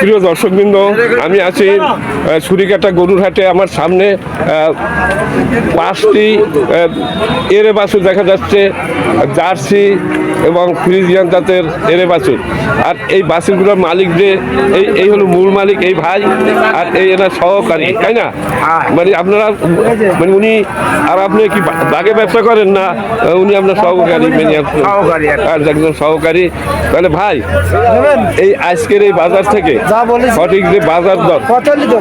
প্রিয় দর্শকবৃন্দ, আমি আছি ছুরিকাটা গরুর হাটে। আমার সামনে 5টি এরে বাছুর দেখা যাচ্ছে, জার্সি এবং ফ্রিজিয়ান জাতের এরে বাছুর। আর এই বাছুরগুলোর মালিক যে এই হলো মূল মালিক, এই ভাই, আর এই এনার সহকারী, তাই না? মানে আপনারা মানে উনি আর আপনি কি বাগে ব্যবসা করেন না উনি আপনার সহকারী? আর একজন সহকারী। তাহলে ভাই, এই আজকের এই বাজার থেকে সঠিক যে বাজার দর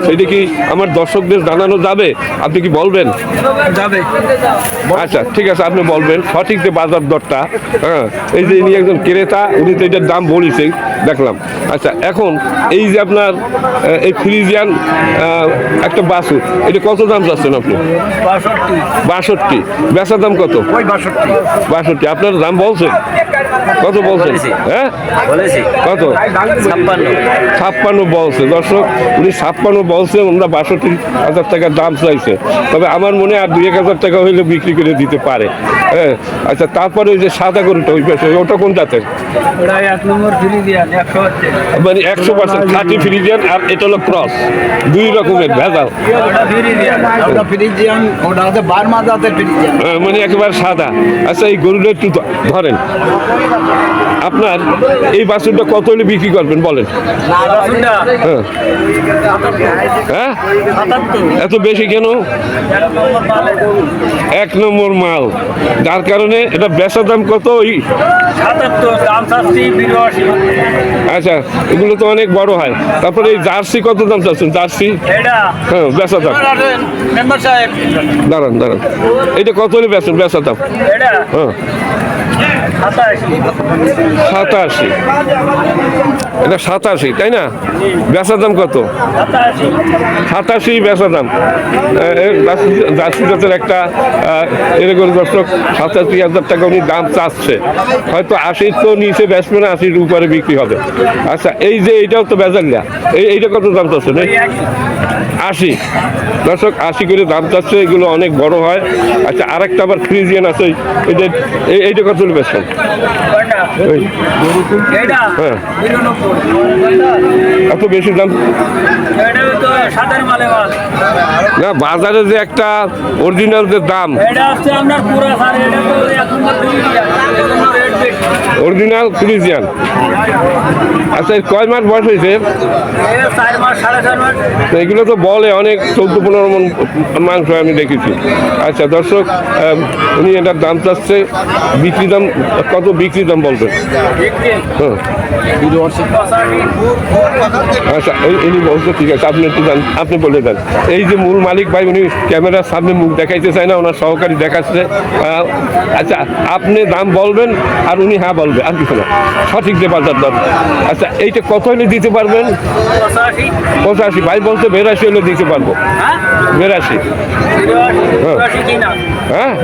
সেটা কি আমার দর্শকদের জানানো যাবে? আপনি কি বলবেন? যাবে। আচ্ছা, ঠিক আছে, আপনি বলবেন সঠিক যে বাজার দরটা। হ্যাঁ, এই যে ইনি একজন ক্রেতা, উনি তো এটার দাম বলেছেন দেখলাম। আচ্ছা, এখন এই যে আপনার এই ফ্রিজিয়ান একটা বাছুর, এটা কত দাম চাচ্ছেন আপনি? 62। বেচার দাম কত? 62। আপনার দাম বলছেন কত? বলছেন হ্যাঁ কত? 56 বলছে। দর্শক, উনি 56 বলছে, আমরা 62,000 টাকার দাম চাইছে। তবে আমার মনে আর 2-1,000 টাকা হইলে বিক্রি করে দিতে পারে। হ্যাঁ, আচ্ছা, তারপরে ওই যে সাদা গরুটা, ওই পাশে ওটা কোন জাতের? মানে 100% খাঁটি ফ্রিজিয়ান, আর এটা হলো ক্রস, দুই রকমের ভেজাল। মানে একেবারে সাদা। আচ্ছা, এই গরুটা একটু ধরেন। আপনার এই বাছুরটা কত হলে বিক্রি করবেন বলেন? হ্যাঁ, এত বেশি কেন? 1 নম্বর মাল, যার কারণে এটা বেচার দাম কত? ওই 87। আচ্ছা, এগুলো তো অনেক বড় হয়। তারপরে এই জার্সি কত দাম চাচ্ছেন? জার্সি হ্যাঁ, বেচা দাম দাঁড়ান। এটা কত হলে বেচা দাম? হ্যাঁ, 87। এটা 87, তাই না? বেচার দাম কত? 87 বেচার দাম। জার্সি জাতের একটা এরকম দর্শক 87,000 টাকা উনি দাম চাচ্ছে। হয়তো 80 তো নিচে বেচবে না, 80-র উপরে বিক্রি হবে। আচ্ছা, এই যে এইটাও তো বেচার না, এইটা কত দাম চাচ্ছে? 80। দর্শক, 80 করে দাম চাচ্ছে। এগুলো অনেক বড় হয়। আচ্ছা, আরেকটা আবার ফ্রিজিয়ান আছে, এইটা কত বেচছেন? হ্যাঁ, এত বেশি দাম না? বাজারে যে একটা অরিজিনাল যে দাম, অরিজিনাল ফ্রিজিয়ান। আচ্ছা, কয় মাস বয়স হয়েছে? 4 মাস, 4.5 মাস। এগুলো তো বলে অনেক 14-15 মণ মাংস আমি দেখেছি। আচ্ছা দর্শক, উনি এটার দাম চাচ্ছে। বিক্রি দাম কত? বিক্রি দাম বলবেন? হ্যাঁ, আচ্ছা, উনি বলছে ঠিক আছে, আপনি একটু দেন, আপনি বলে দেন। এই যে মূল মালিক ভাই, উনি ক্যামেরার সামনে মুখ দেখাইতে চায় না, ওনার সহকারী দেখাচ্ছে। আচ্ছা, আপনি দাম বলবেন আর উনি হ্যাঁ বলবে, আর কিছু না, সঠিক যে বাজার দর। আচ্ছা, এইটা কত হলে দিতে পারবেন? 85। ভাই বলছে 82 হলে দিতে পারবো। 82। হ্যাঁ,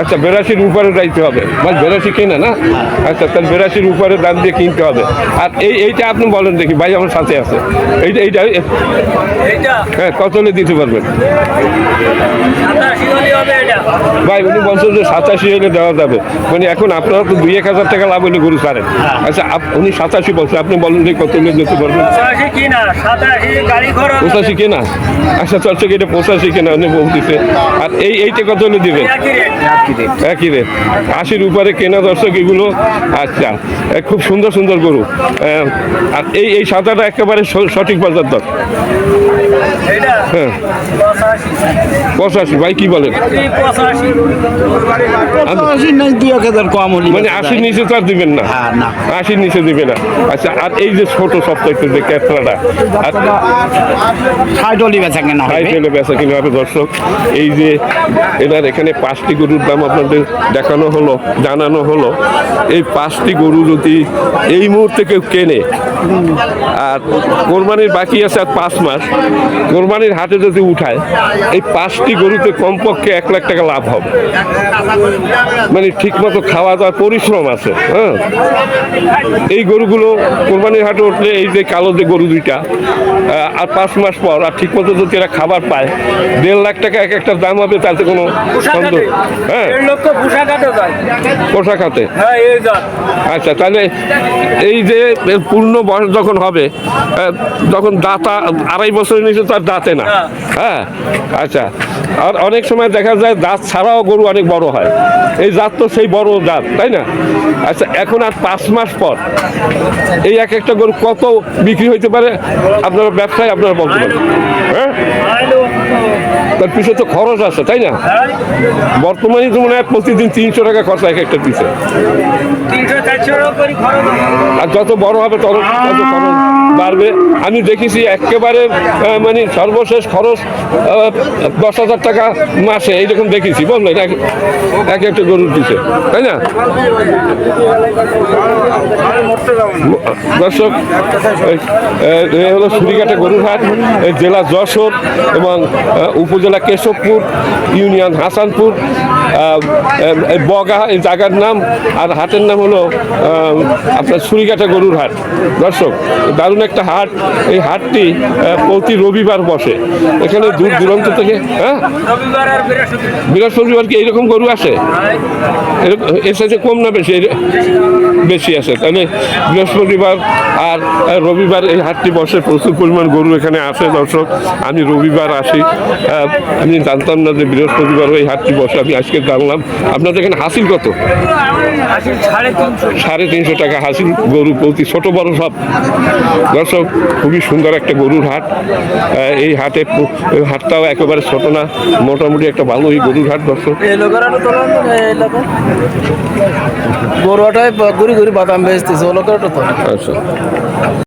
আচ্ছা, 82-র উপরে যাইতে হবে ভাই। 82 কেনা না? আচ্ছা, তাহলে 82-র উপরে দাম দিয়ে কিনতে হবে। আর এইটা আপনি বলেন দেখি, ভাই আমার সাথে আছে। এইটা হ্যাঁ, কত হলে দিতে পারবেন? ভাই উনি বলছেন যে 87 হলে দেওয়া যাবে। মানে এখন আপনারা তো 2-1,000 টাকা লাভ হলে গরু ছাড়েন। আচ্ছা, উনি 87 বলছে, আপনি বলেন যে কত হলে দিতে পারবেন? 85 কেনা? আচ্ছা, চলছে এটা 85 কেনা উনি বলতেছে। আর এইটা কত হলে দিবেন? একই রেট, 80-র উপরে কেনা দর্শক এগুলো। আচ্ছা, খুব সুন্দর সুন্দর গরু। আর এই সাদাটা একেবারে সঠিক বাজার দর? হ্যাঁ, 85। ভাই কি বলেন? 2-1,000 কম হলে মানে 80-র নিচে তো আর দিবেন না? 80-র নিচে দিবে না। আচ্ছা, আর এই যে ছোট সপ্তাহে যে ক্যাটরাটা, 60 হলে বেচা কেনা হবে দর্শক। এই যে এনার এখানে 5টি গরুর দাম আপনাদের দেখানো হলো, জানানো হলো। এই 5টি গরু যদি এই মুহূর্তে কেউ কেনে, আর কোরবানির বাকি আছে আর 5 মাস, কোরবানির হাটে যদি উঠায়, এই 5টি গরুতে কমপক্ষে 1 লাখ টাকা লাভ হবে। মানে ঠিক মতো খাওয়া দাওয়ার পরিশ্রম আছে। হ্যাঁ, এই গরুগুলো কোরবানির হাটে উঠলে, এই যে কালো যে গরু দুইটা, আর 5 মাস পর আর ঠিক মতো যদি এরা খাবার পায়, 1.5 লাখ টাকা এক একটার দাম হবে। তাতে কোনো সন্দেহ। হ্যাঁ, 1.5 লক্ষ ভুষা কাটে যায়। পোষা খাতে। হ্যাঁ এই জাত। আচ্ছা, তাহলে এই যে এর পূর্ণ বয়স যখন হবে তখন দাঁতা 2.5 বছরের নিচে তো আর দাঁতে না। হ্যাঁ, আচ্ছা। আর অনেক সময় দেখা যায় দাঁত ছাড়াও গরু অনেক বড় হয়, এই জাত তো সেই বড় জাত, তাই না? আচ্ছা, এখন আর 5 মাস পর এই এক একটা গরু কত বিক্রি হইতে পারে আপনারা ব্যবসায় আপনারা বলতে পারেন? হ্যাঁ, তার পিছনে তো খরচ আছে, তাই না? বর্তমানে তো মনে হয় প্রতিদিন 300 টাকা খরচা এক একটা পিছে। 300-400 টাকা করে খরচ। আর যত বড় হবে তত খরচ বাড়বে। আমি দেখেছি একেবারে মানে সর্বশেষ খরচ 10,000 টাকা মাসে, এইরকম দেখেছি, বললেন এক একটা গরুর পিছে, তাই না? দর্শক, এ হলো সুরিঘাটে গরুর হাট, জেলা যশোর এবং উপজেলা কেশবপুর, ইউনিয়ন হাসানপুর, বগা এই জায়গার নাম, আর হাটের নাম হলো আপনার সুরিঘাটে গরুর হাট। দর্শক, দারুণ একটা হাট। এই হাটটি প্রতি রবিবার বসে। এখানে দূর দূরান্ত থেকে, হ্যাঁ, রবিবার আর বৃহস্পতিবার। বৃহস্পতিবার কি এইরকম গরু আসে? এর সাথে কম না বেশি? বেশি আছে। তাহলে বৃহস্পতিবার আর রবিবার এই হাটটি বসে, প্রচুর পরিমাণ গরু এখানে আসে। দর্শক, আমি রবিবার আসি, আমি জানতাম না যে বৃহস্পতিবার এই হাটটি বসে, আমি আজকে জানলাম। আপনাদের এখানে হাসিল কত? 350। 350 টাকা হাসিল গরু প্রতি, ছোট বড় সব। দর্শক, খুবই সুন্দর একটা গরুর হাট। এই হাটটাও একেবারে ছোট না, মোটামুটি একটা ভালোই গরুর হাট। দর্শক, গরুটাই ঘুরি ঘুরি বাদাম বেচতেছে, ও লোকের তো আচ্ছা।